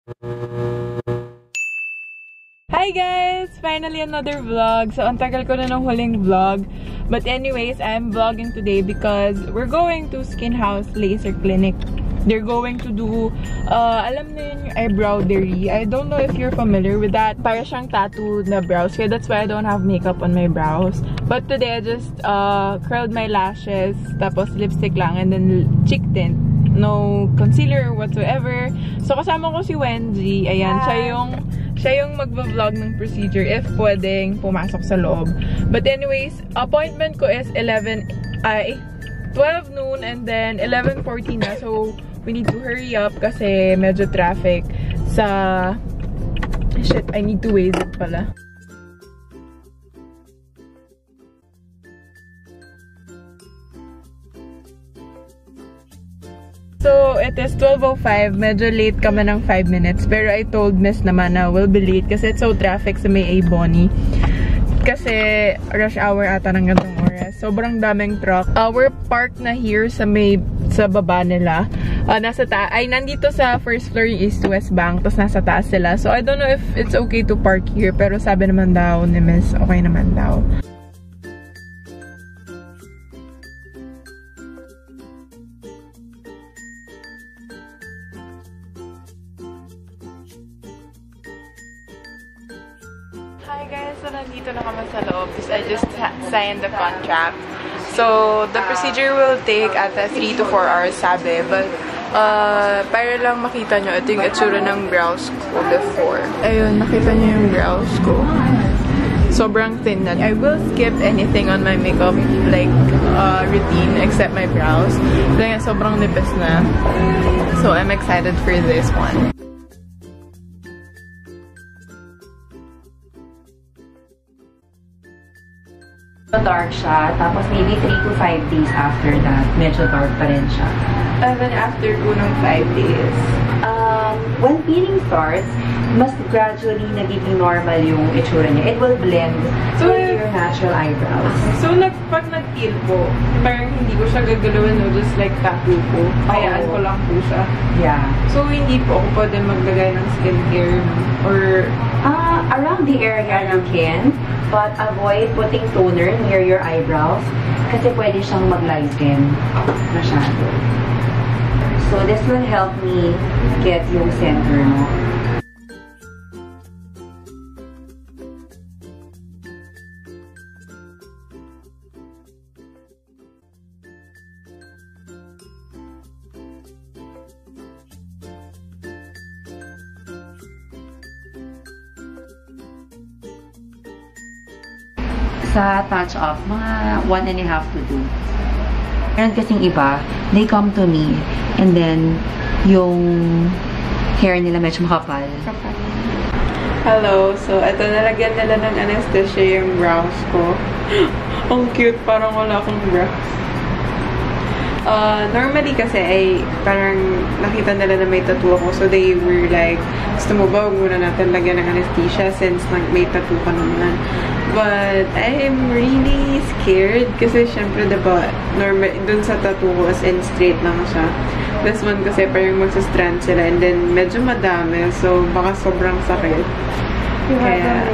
Hi guys! Finally another vlog. So, ang tagal ko na ng huling vlog. But anyways, I'm vlogging today because we're going to SkinHouse Laser Clinic. They're going to do, alam na yun yung eyebrow dairy. I don't know if you're familiar with that. Para siyang tattooed na brows. Kaya that's why I don't have makeup on my brows. But today, I just curled my lashes. Tapos lipstick lang. And then cheek tint. No concealer or whatsoever. So, kasama ko si Wendy. Ayan, siya yung magva-vlog ng procedure if pwedeng pumasok sa loob. But anyways, appointment ko is 12 noon and then 11:40 na. So, we need to hurry up kasi medyo traffic sa... Shit, I need to waze it pala. So, it is 12:05. Medyo late kami ng 5 minutes. Pero I told Miss naman na we'll be late kasi it's so traffic sa may A-Bonnie. Kasi rush hour ata ng gantong oras. Sobrang daming truck. We're parked na here sa baba nila. Nandito sa first floor yung East West Bank. Tapos nasa taas sila. So, I don't know if it's okay to park here. Pero sabi naman daw ni Miss, okay naman daw. Hi guys! So, nandito na kami sa loob because I just signed the contract. So, the procedure will take at 3 to 4 hours, sabi. But, para lang makita nyo, ito yung itsura ng brows ko before. Ayun, nakita nyo yung brows ko. Sobrang thin na. I will skip anything on my makeup, like, routine, except my brows. Dahil sobrang nipis na. So, I'm excited for this one. Dark siya, tapos maybe 3 to 5 days after that, medyo dark pa rin siya. And then after unang 5 days? When peeling starts, mas gradually nagiging normal yung itsura niya. It will blend with your natural eyebrows. So, pag nag-peel po, parang hindi ko siya gagalawin, no? Just like tattoo ko. Hayaan ko lang po siya. Yeah. So, hindi po ako pwede maglagay ng skincare or... around the area you can, but avoid putting toner near your eyebrows kasi pwede siyang mag-lighten masyado. So, this will help me get yung center mo. Sa touch-up, mga 1.5 to 2. Meron kasing iba, they come to me, and then, yung hair nila medyo makapal. Hello, so ito nalagyan nila ng anesthesia yung brows ko. Ang cute, parang wala akong brows. Normally kasi parang nakita nila na may tattoo ako, so they were like, gusto mo ba, huwag muna natin lagyan ng anesthesia since may tattoo ka naman. But I'm really scared kasi syempre diba, normal, dun sa tattoo ko as in straight lang siya. This one kasi parang magsa-strand sila and then medyo madami, so baka sobrang sakit. Kaya,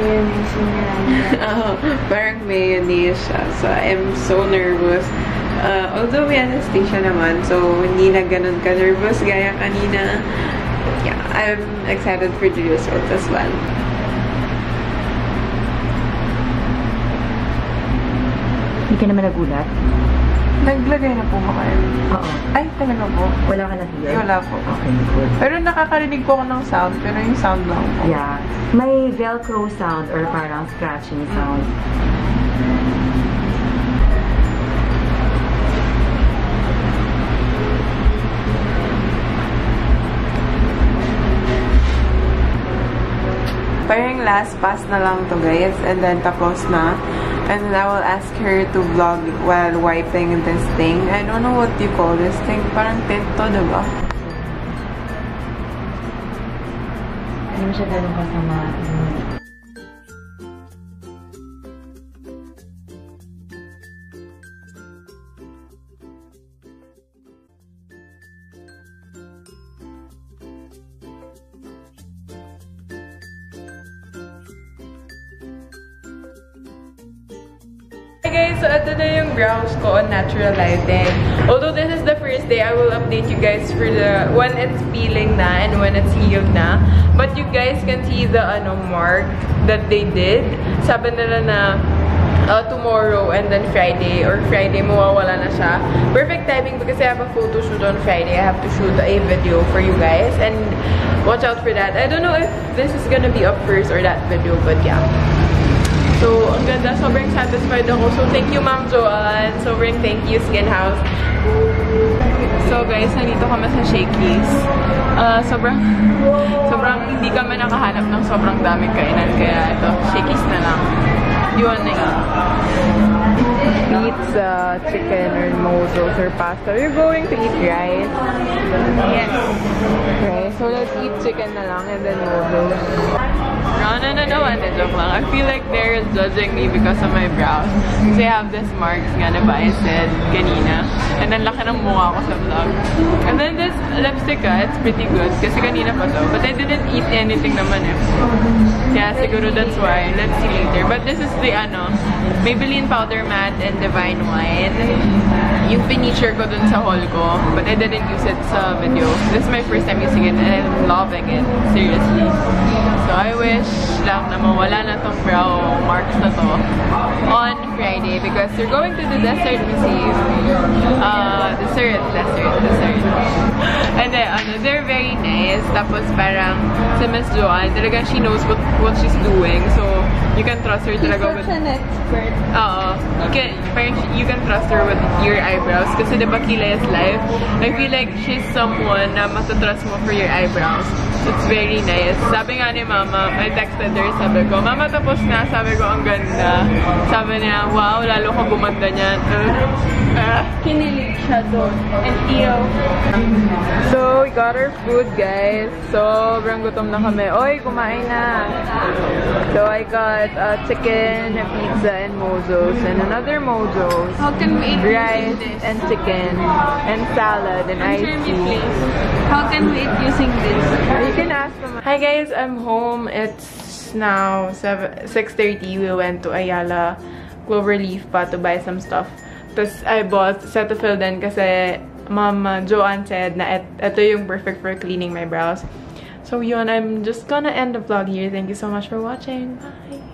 parang mayonnaise siya. So I'm so nervous. Although may anesthesia naman, so hindi na ganun ka-nervous gaya kanina. Yeah, I'm excited for the result as well. Hindi ka naman nagulat? Naglagay na po ba kayo? Oo. Ay, talaga po. Wala ka na-hear? Wala po. Okay, good. Pero nakakarinig po ako ng sound, pero yung sound lang po. Yeah. May velcro sound or parang scratching sound. Parang last pass na lang to guys, and then tapos na. And then I will ask her to vlog while wiping this thing. I don't know what you call this thing. Parang tint to, diba? Hindi mo siya ganun kasama. Hi guys, so ito na yung brows ko on natural lighting. Although this is the first day, I will update you guys for the when it's peeling na and when it's healed na. But you guys can see the mark that they did. Sabi nila na tomorrow and then Friday or Friday mawawala na siya. Perfect timing because I have a photo shoot on Friday. I have to shoot a video for you guys and watch out for that. I don't know if this is gonna be up first or that video, but yeah. So, ang ganda. Sobrang satisfied ako. So, thank you, Ma'am Joanne. Sobrang thank you, SkinHouse. So, guys, nandito kami sa Shakey's. Sobrang hindi kami nakahanap ng sobrang daming kainan. Kaya ito, Shakey's na lang. You wanna eat? Pizza, chicken, or noodles, or pasta. We're going to eat rice. Yes. Okay, so let's eat chicken na lang and then noodles. No, joke lang. I feel like they're judging me because of my brows. Kasi I have this marks nga, diba? I said kanina. And then laki ng mukha ko sa vlog. And then this lipstick, it's pretty good. Kasi kanina pa to. But I didn't eat anything naman eh. Kaya siguro that's why. Let's see later. But this is the Maybelline Powder Matte and Divine Wine. Yung finiture ko dun sa haul ko. But I didn't use it sa video. This is my first time using it and I'm loving it. Seriously. So I wish lang na mawala na tong brow marks na to on Friday because we're going to the desert museum. Desert. And then, they're very nice. Tapos parang si Miss Joanne, talagang she knows what she's doing. So, you can trust her talaga with... She's such an expert. You can trust her with your eyebrows. Kasi diba Kilay's life, I feel like she's someone na matatrust mo for your eyebrows. It's very nice. Sabi nga ni Mama, I texted her, sabi ko, Mama, tapos na. Sabi ko, ang ganda. Sabi niya, wow, lalo ka gumanda niyan. Kinilig siya doon. And iyo. So, we got our food, guys. Sobrang gutom na kami. Oy, kumain na. So, I got chicken, pizza, and mojos. And another mojos. How can we eat rice using this? and chicken. And salad and ice tea. How can we eat using this? You can ask them. Hi guys, I'm home. It's now 6:30. We went to Ayala Cloverleaf pa to buy some stuff. Tapos I bought Cetaphil din kasi Mama Joanne said na ito yung perfect for cleaning my brows. So yun, I'm just gonna end the vlog here. Thank you so much for watching. Bye!